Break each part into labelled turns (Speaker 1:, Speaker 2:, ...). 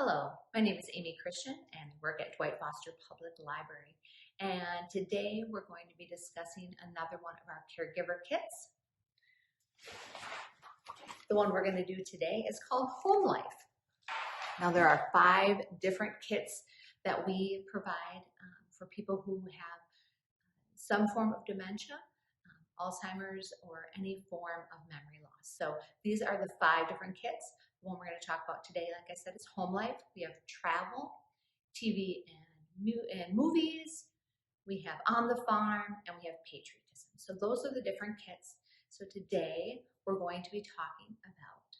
Speaker 1: Hello, my name is Amy Christian and work at Dwight Public Library. And today we're going to be discussing another one of our caregiver kits. The one we're going to do today is called Home Life. Now there are 5 different kits that we provide for people who have some form of dementia, Alzheimer's, or any form of memory loss. So these are the 5 different kits. The one we're going to talk about today, like I said, is Home Life. We have travel, TV and movies, we have On the Farm, and we have patriotism. So those are the different kits. So today we're going to be talking about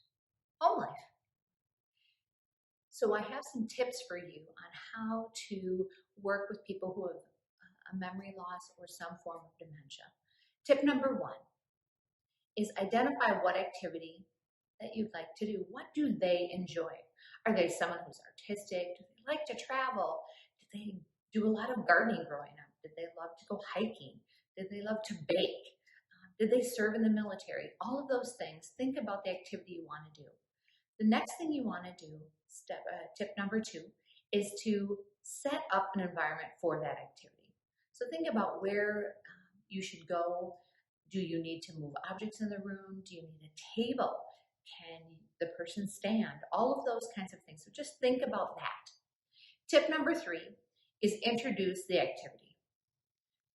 Speaker 1: Home Life. So I have some tips for you on how to work with people who have a memory loss or some form of dementia. Tip number 1 is identify what activity that you'd like to do. What do they enjoy? Are they someone who's artistic? Do they like to travel? Did they do a lot of gardening growing up? Did they love to go hiking? Did they love to bake? Did they serve in the military? All of those things. Think about the activity you want to do. The next thing you want to do, tip number 2, is to set up an environment for that activity. So think about where you should go. Do you need to move objects in the room? Do you need a table? Can the person stand? All of those kinds of things. So just think about that. Tip number 3 is introduce the activity.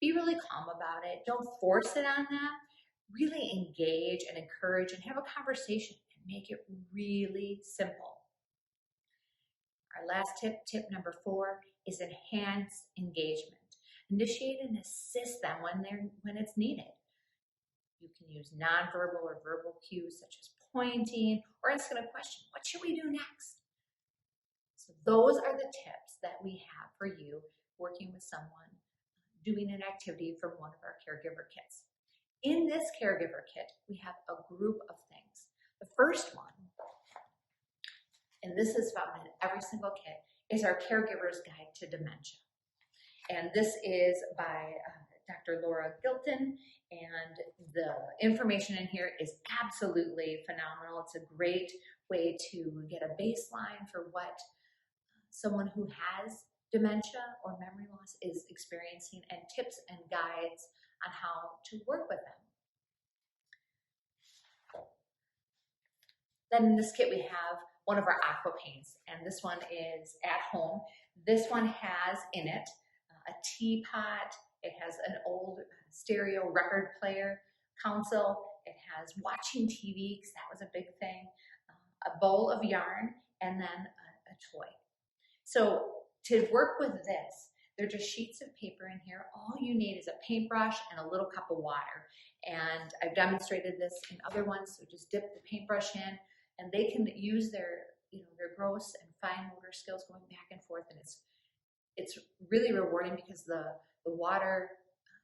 Speaker 1: Be really calm about it. Don't force it on them. Really engage and encourage and have a conversation and make it really simple. Our last tip, tip number 4, is enhance engagement. Initiate and assist them when it's needed. You can use nonverbal or verbal cues such as pointing or asking a question. What should we do next? So those are the tips that we have for you working with someone doing an activity from one of our caregiver kits. In this caregiver kit, we have a group of things. The first one, and this is found in every single kit, is our Caregiver's Guide to Dementia. And this is by Dr. Laura Gilton, and the information in here is absolutely phenomenal. It's a great way to get a baseline for what someone who has dementia or memory loss is experiencing, and tips and guides on how to work with them. Then in this kit we have one of our Aqua Paints, and this one is at home. This one has in it a teapot. It has an old stereo record player console. It has watching TV, because that was a big thing, a bowl of yarn, and then a toy. So to work with this, they're just sheets of paper in here. All you need is a paintbrush and a little cup of water. And I've demonstrated this in other ones, so just dip the paintbrush in, and they can use their gross and fine motor skills going back and forth, and it's really rewarding because the water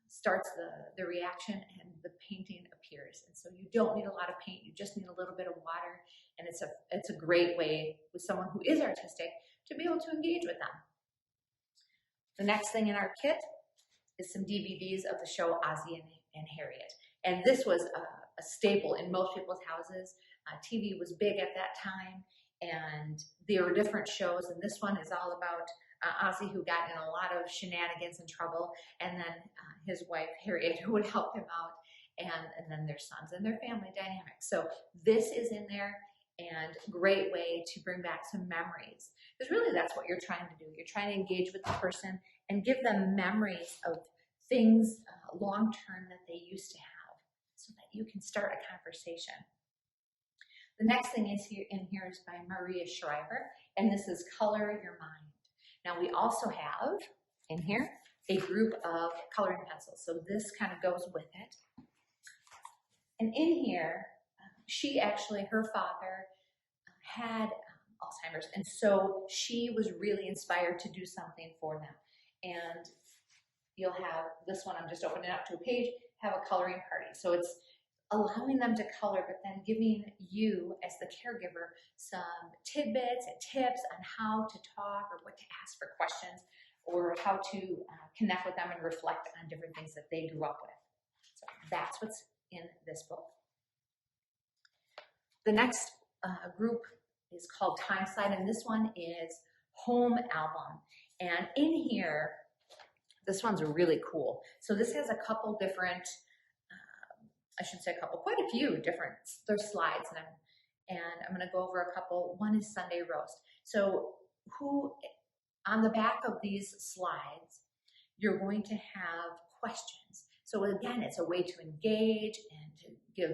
Speaker 1: starts the reaction and the painting appears. And so you don't need a lot of paint, you just need a little bit of water, and it's a great way with someone who is artistic to be able to engage with them. The next thing in our kit is some DVDs of the show Ozzie and Harriet. And this was a staple in most people's houses. TV was big at that time, and there were different shows, and this one is all about Ozzie, who got in a lot of shenanigans and trouble, and then his wife Harriet, who would help him out, and then their sons and their family dynamic. So this is in there, and great way to bring back some memories, because really that's what you're trying to do. You're trying to engage with the person and give them memories of things long-term that they used to have, so that you can start a conversation. The next thing is in here is by Maria Shriver, and this is Color Your Mind. Now we also have in here a group of coloring pencils, so this kind of goes with it. And in here, her father had Alzheimer's, and so she was really inspired to do something for them. And you'll have this one, I'm just opening it up to a page, have a coloring party. So it's allowing them to color, but then giving you as the caregiver some tidbits and tips on how to talk or what to ask for questions, or how to connect with them and reflect on different things that they grew up with. So that's what's in this book. The next group is called Time Slide, and this one is Home Album. And in here, this one's really cool. So this has a couple different, I shouldn't say a couple, quite a few different, there's slides, and I'm gonna go over a couple. One is Sunday Roast. So on the back of these slides, you're going to have questions. So again, it's a way to engage and to give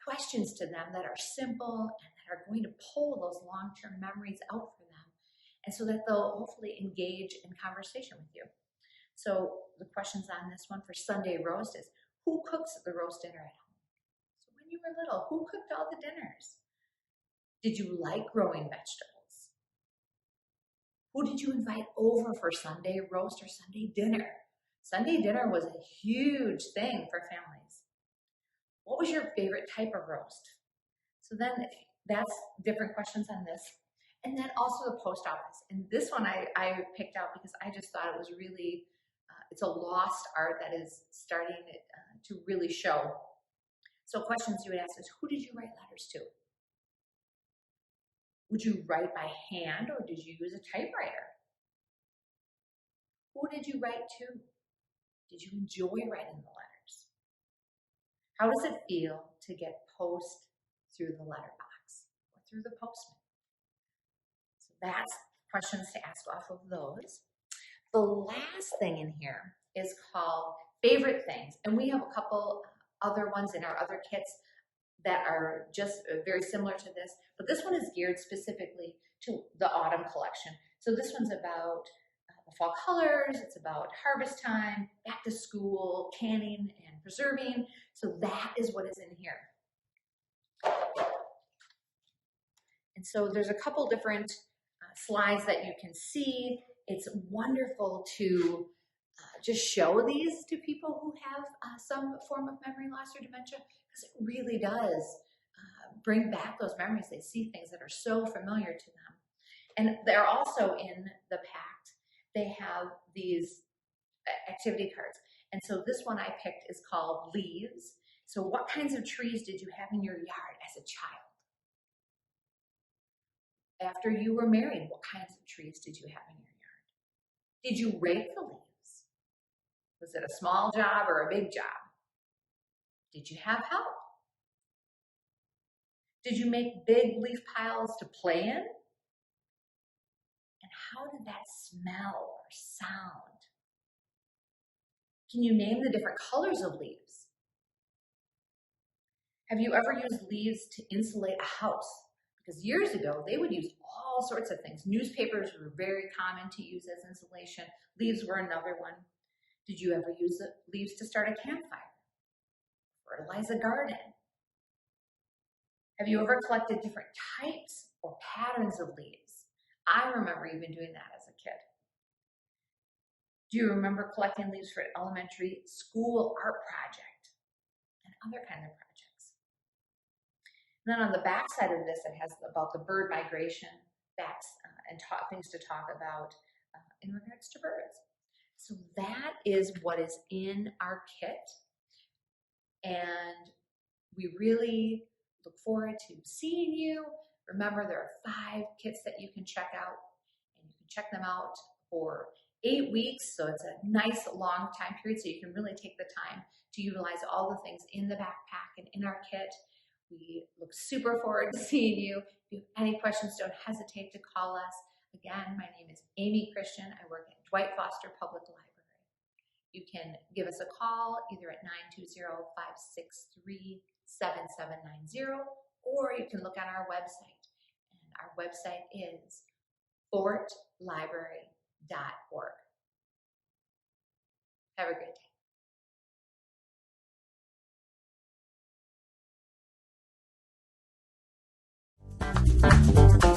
Speaker 1: questions to them that are simple and that are going to pull those long-term memories out for them, and so that they'll hopefully engage in conversation with you. So the questions on this one for Sunday Roast is, who cooks the roast dinner at home? So when you were little, who cooked all the dinners? Did you like growing vegetables? Who did you invite over for Sunday Roast or Sunday dinner? Sunday dinner was a huge thing for families. What was your favorite type of roast? So then that's different questions on this. And then also the post office. And this one I picked out because I just thought it was really, it's a lost art that is starting to really show. So questions you would ask is, who did you write letters to? Would you write by hand or did you use a typewriter? Who did you write to? Did you enjoy writing the letters? How does it feel to get post through the letterbox or through the postman? So that's questions to ask off of those. The last thing in here is called Favorite Things. And we have a couple other ones in our other kits that are just very similar to this. But this one is geared specifically to the autumn collection. So this one's about the fall colors, it's about harvest time, back to school, canning and preserving. So that is what is in here. And so there's a couple different slides that you can see. It's wonderful to just show these to people who have some form of memory loss or dementia, because it really does bring back those memories. They see things that are so familiar to them. And they're also in the pact. They have these activity cards. And so this one I picked is called Leaves. So what kinds of trees did you have in your yard as a child? After you were married, what kinds of trees did you have in your yard? Did you rake the leaves? Was it a small job or a big job? Did you have help? Did you make big leaf piles to play in? And how did that smell or sound? Can you name the different colors of leaves? Have you ever used leaves to insulate a house? Because years ago, they would use all sorts of things. Newspapers were very common to use as insulation. Leaves were another one. Did you ever use the leaves to start a campfire? Fertilize a garden? Have you ever collected different types or patterns of leaves? I remember even doing that as a kid. Do you remember collecting leaves for an elementary school art project and other kinds of projects? And then on the back side of this, it has about the bird migration facts and things to talk about in regards to birds. So that is what is in our kit. And we really look forward to seeing you. Remember, there are 5 kits that you can check out, and you can check them out for 8 weeks. So it's a nice long time period, so you can really take the time to utilize all the things in the backpack and in our kit. We look super forward to seeing you. If you have any questions, don't hesitate to call us. Again, my name is Amy Christian. I work at Dwight Foster Public Library. You can give us a call either at 920-563-7790, or you can look on our website. And our website is fortlibrary.org. Have a great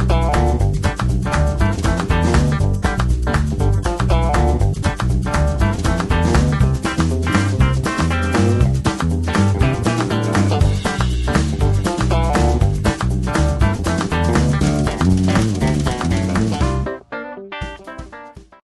Speaker 1: day.